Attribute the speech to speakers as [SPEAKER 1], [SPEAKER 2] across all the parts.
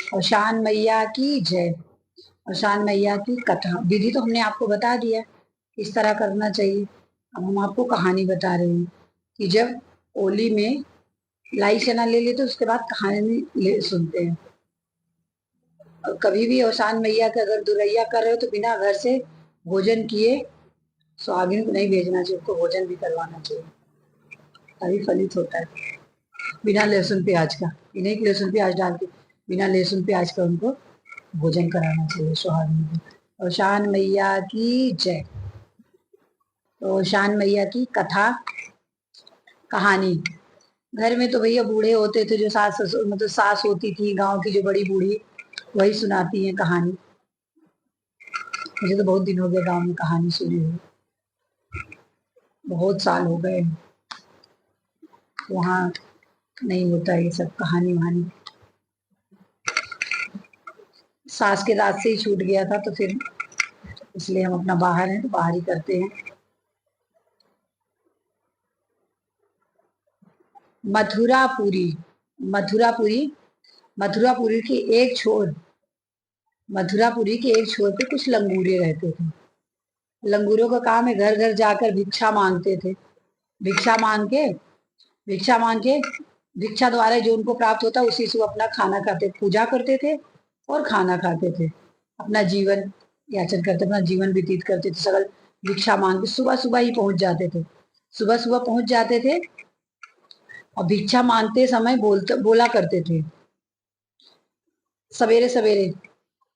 [SPEAKER 1] और शान मैया की जय। और शान मैया की कथा विधि तो हमने आपको बता दिया किस तरह करना चाहिए। अब हम आपको कहानी बता रहे हैं कि जब होली में लाई चना ले लेते उसके बाद कहानी सुनते हैं। और कभी भी औसान मैया का अगर दुरैया कर रहे हो तो बिना घर से भोजन किए सुहागिन को नहीं भेजना चाहिए, उसको भोजन भी करवाना चाहिए, तभी फलित होता है। बिना लहसुन प्याज का, इन्हें लहसुन प्याज डाल के बिना लहसुन प्याज का उनको भोजन कराना चाहिए सुहागिन को। और शान मैया की जय। तो शान मैया की कथा कहानी, घर में तो भैया बूढ़े होते थे जो सास ससुर मतलब सास होती थी गांव की जो बड़ी बूढ़ी, वही सुनाती है कहानी। मुझे तो बहुत दिन हो गए गांव में कहानी सुनी हुई, बहुत साल हो गए। वहाँ नहीं होता ये सब कहानी वहानी, सास के रात से ही छूट गया था तो फिर इसलिए हम अपना बाहर हैं तो बाहर ही करते हैं। मथुरापुरी, मथुरापुरी, मथुरापुरी के एक छोर, मथुरापुरी के एक छोर पे कुछ लंगूरे रहते थे। लंगूरों का काम है घर घर जाकर भिक्षा मांगते थे। भिक्षा मांग के भिक्षा मांग के भिक्षा द्वारा जो उनको प्राप्त होता उसी से वो अपना खाना खाते, पूजा करते थे और खाना खाते थे, अपना जीवन याचन करते, अपना जीवन व्यतीत करते थे। सगल भिक्षा मांग के सुबह सुबह ही पहुंच जाते थे, सुबह सुबह पहुंच जाते थे और भिक्षा मांगते समय बोला करते थे, सवेरे सवेरे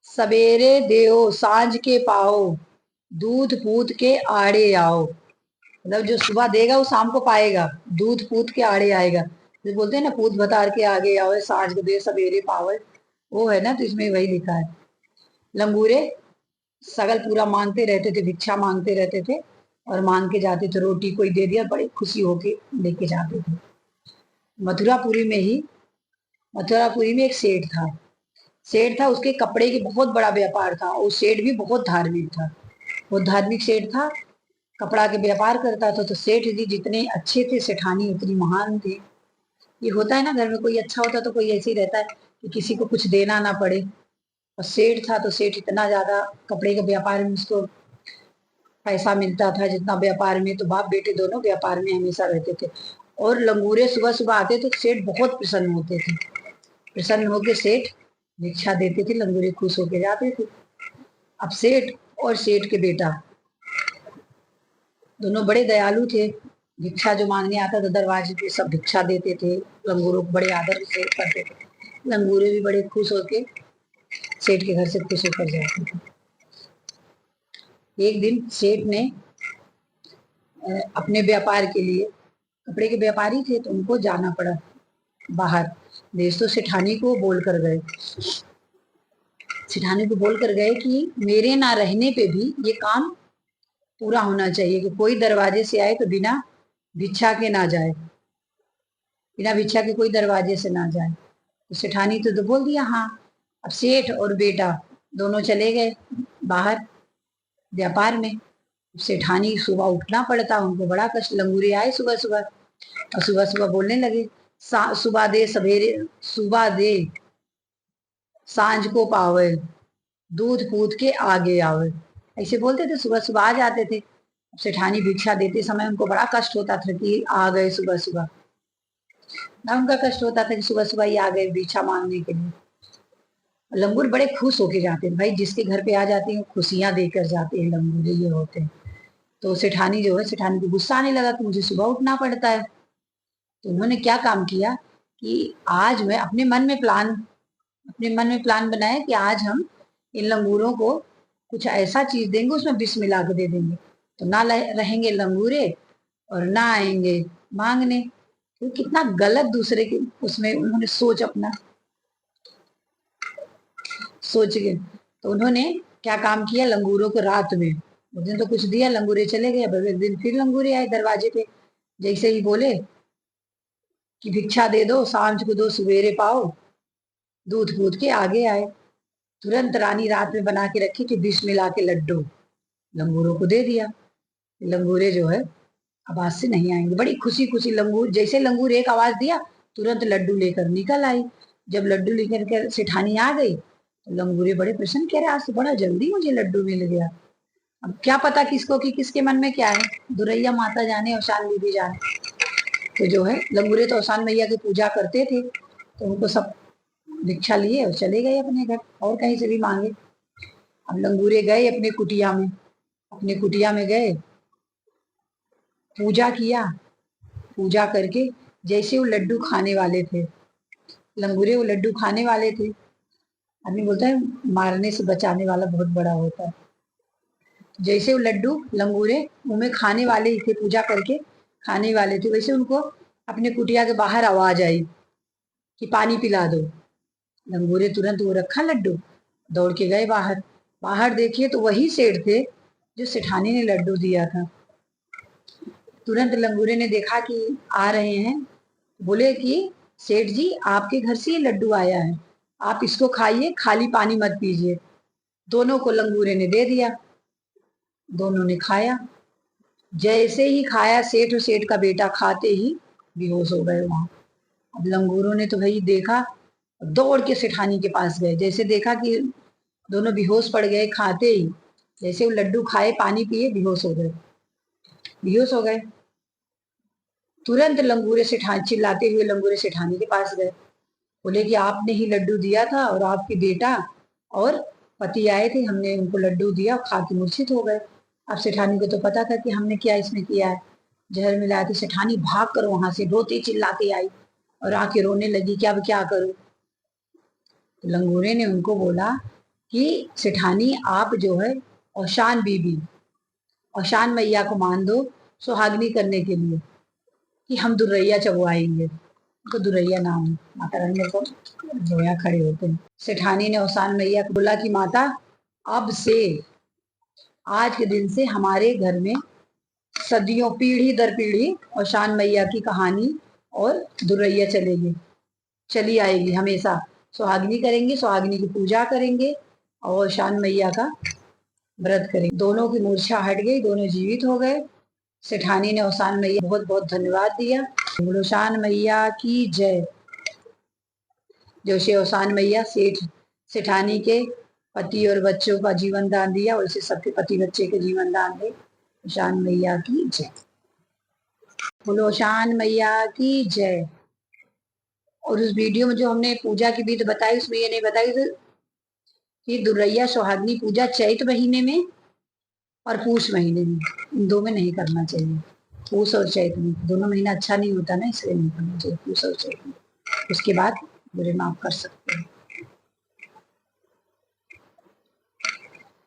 [SPEAKER 1] सवेरे देओ सांझ के पाओ, दूध पूत के आड़े आओ। मतलब जो सुबह देगा वो शाम को पाएगा, दूध पूत के आड़े आएगा। जो बोलते हैं ना पूत बतार के आगे आओ, सांझ को दे सवेरे पावे, वो है ना, तो इसमें वही लिखा है। लंगूरे सगल पूरा मांगते रहते थे, भिक्षा मांगते रहते थे और मांग के जाते थे, रोटी कोई दे दिया बड़ी खुशी होके लेके जाते थे। मथुरापुरी में ही, मथुरापुरी में एक सेठ था, सेठ था, उसके कपड़े की बहुत बड़ा व्यापार था और सेठ भी बहुत धार्मिक था। वो धार्मिक सेठ था, कपड़ा के व्यापार करता था। तो सेठ जी जितने अच्छे थे सेठानी उतनी महान थे। ये होता है ना घर में कोई अच्छा होता तो कोई ऐसे ही रहता है कि किसी को कुछ देना ना पड़े। और सेठ था तो सेठ इतना ज्यादा कपड़े के व्यापार में उसको पैसा मिलता था जितना व्यापार में, तो बाप बेटे दोनों व्यापार में हमेशा रहते थे। और लंगूरे सुबह सुबह आते थे, सेठ बहुत प्रसन्न होते थे। प्रसन्न होके सेठ भिक्षा देते थे, लंगूरे खुश होके जाते थे। अब सेठ और सेठ के बेटा दोनों बड़े दयालु थे। भिक्षा जो मांगने आता था दरवाजे पे सब भिक्षा देते थे, लंगूरों को बड़े आदर से करते थे। लंगूरे भी बड़े खुश होके सेठ के घर से खुश होकर जाते थे। एक दिन सेठ ने अपने व्यापार के लिए, कपड़े के व्यापारी थे तो उनको जाना पड़ा बाहर देश, तो सेठानी को बोल कर गए, सेठानी को बोल कर गए कि मेरे ना रहने पे भी ये काम पूरा होना चाहिए कि कोई दरवाजे से आए तो बिना भिक्षा के ना जाए, बिना भिक्षा के कोई दरवाजे से ना जाए। तो सेठानी तो बोल दिया हाँ। अब सेठ और बेटा दोनों चले गए बाहर व्यापार में। सेठानी सुबह उठना पड़ता, उनको बड़ा कष्ट। लंगूरे आए सुबह सुबह और सुबह सुबह बोलने लगे, सुबह दे सवेरे, सुबह दे सांझ को पावे, दूध पूत के आगे आवे। ऐसे बोलते थे, सुबह सुबह आ जाते थे। सेठानी भिक्षा देते समय उनको बड़ा कष्ट होता था कि आ गए सुबह सुबह, ना उनका कष्ट होता था कि सुबह सुबह ही आ गए भिक्षा मांगने के लिए। लंगूर बड़े खुश होके जाते हैं भाई, जिसके घर पे आ जाते हैं खुशियां देकर जाते हैं लंगूर, ये होते हैं। तो सेठानी जो है, सेठानी को गुस्सा आने लगा कि मुझे सुबह उठना पड़ता है। तो उन्होंने क्या काम किया कि आज मैं अपने मन में प्लान बनाया कि आज हम इन लंगूरों को कुछ ऐसा चीज देंगे उसमें विष मिला के दे देंगे, तो ना रहेंगे लंगूरे और ना आएंगे मांगने। तो कितना गलत दूसरे के उसमें उन्होंने अपना सोच के, तो उन्होंने क्या काम किया, लंगूरों को रात में, उस दिन तो कुछ दिया, लंगूरे चले गए। अब एक दिन फिर लंगूरे आए दरवाजे पे, जैसे ही बोले कि भिक्षा दे दो, सांझ को दो सवेरे पाओ, दूध पूत के आगे आए। तुरंत रानी रात में बना के रखी कि विष मिला के लड्डू लंगूरों को दे दिया। लंगूरे जो है अब आज से नहीं आएंगे। बड़ी खुशी खुशी लंगूर, जैसे लंगूर एक आवाज दिया तुरंत लड्डू लेकर निकल आई। जब लड्डू लेकर के सेठानी आ गई तो लंगूरे बड़े प्रसन्न, कह रहे आज तो बड़ा जल्दी मुझे लड्डू मिल गया। अब क्या पता किसको कि किसके मन में क्या है, दुरैया माता जाने और शान दीदी जाने। तो जो है लंगूरे तो औसान मैया की पूजा करते थे, तो उनको सब दीक्षा लिए और चले गए अपने घर, और कहीं से भी मांगे। अब लंगूरे गए अपने कुटिया में, अपने कुटिया में गए, पूजा किया। पूजा करके जैसे वो लड्डू खाने वाले थे, लंगूरे वो लड्डू खाने वाले थे। आदमी बोलता है मारने से बचाने वाला बहुत बड़ा होता है। जैसे वो लड्डू लंगूरे मुंह में खाने वाले ही थे, पूजा करके खाने वाले थे, वैसे उनको अपने कुटिया के बाहर आवाज आई कि पानी पिला दो। लंगूरे तुरंत वो रखा लड्डू, दौड़ के गए बाहर। बाहर देखिए तो वही सेठ थे जो सेठानी ने लड्डू दिया था। तुरंत लंगूरे ने देखा कि आ रहे हैं, बोले कि सेठ जी आपके घर से ये लड्डू आया है, आप इसको खाइए, खाली पानी मत पीजिए। दोनों को लंगूरे ने दे दिया, दोनों ने खाया। जैसे ही खाया, सेठ और सेठ का बेटा खाते ही बेहोश हो गए वहां। अब लंगूरों ने तो भाई देखा, दौड़ के सेठानी के पास गए। जैसे देखा कि दोनों बेहोश पड़ गए खाते ही, जैसे वो लड्डू खाए पानी पिए बेहोश हो गए, बेहोश हो गए। तुरंत लंगूरे सेठानी चिल्लाते हुए लंगूरे सेठानी के पास गए, बोले कि आपने ही लड्डू दिया था और आपके बेटा और पति आए थे, हमने उनको लड्डू दिया, खा के मूर्छित हो गए। अब सेठानी को तो पता था कि हमने क्या इसमें किया है, जहर मिलाया। तो सेठानी भाग कर वहां से रोती चिल्लाती आई और आके रोने लगी कि अब क्या करूं। तो लंगूरे ने उनको बोला कि सेठानी आप जो है औशान बीबी, औशान मैया को मान दो सुहागनी करने के लिए, कि हम दुरैया चबुआएंगे। तो दुरैया नाम है, माता रानी मेरे को रोया खड़े होते हैं। सेठानी ने औसान मैया को बोला कि माता अब से, आज के दिन से हमारे घर में सदियों पीढ़ी दर पीढ़ी औशान मैया की कहानी और दुरैया चलेगी, चली आएगी हमेशा। सुहागिनी करेंगे, सुहागिनी की पूजा करेंगे और औशान मैया का व्रत करेंगे। दोनों की मूर्छा हट गई, दोनों जीवित हो गए। सेठानी ने औसान मैया बहुत बहुत धन्यवाद दिया। औसान मैया की जय। जैसे औसान मैया सेठानी के पति और बच्चों का जीवन दान दिया, वैसे सबके पति बच्चे के जीवन दान दे। औसान मैया की जय। बोलो औसान मैया की जय। और उस वीडियो में जो हमने पूजा की विधि बताई, उसमें ये नहीं बताई कि दुरैया सुहागनी पूजा चैत महीने में और पूष महीने में, इन दो में नहीं करना चाहिए। पूष और चैत में, दोनों महीना अच्छा नहीं होता ना, इसलिए नहीं करना चाहिए पूष और चैत में। उसके बाद बुरे माफ कर सकते हैं।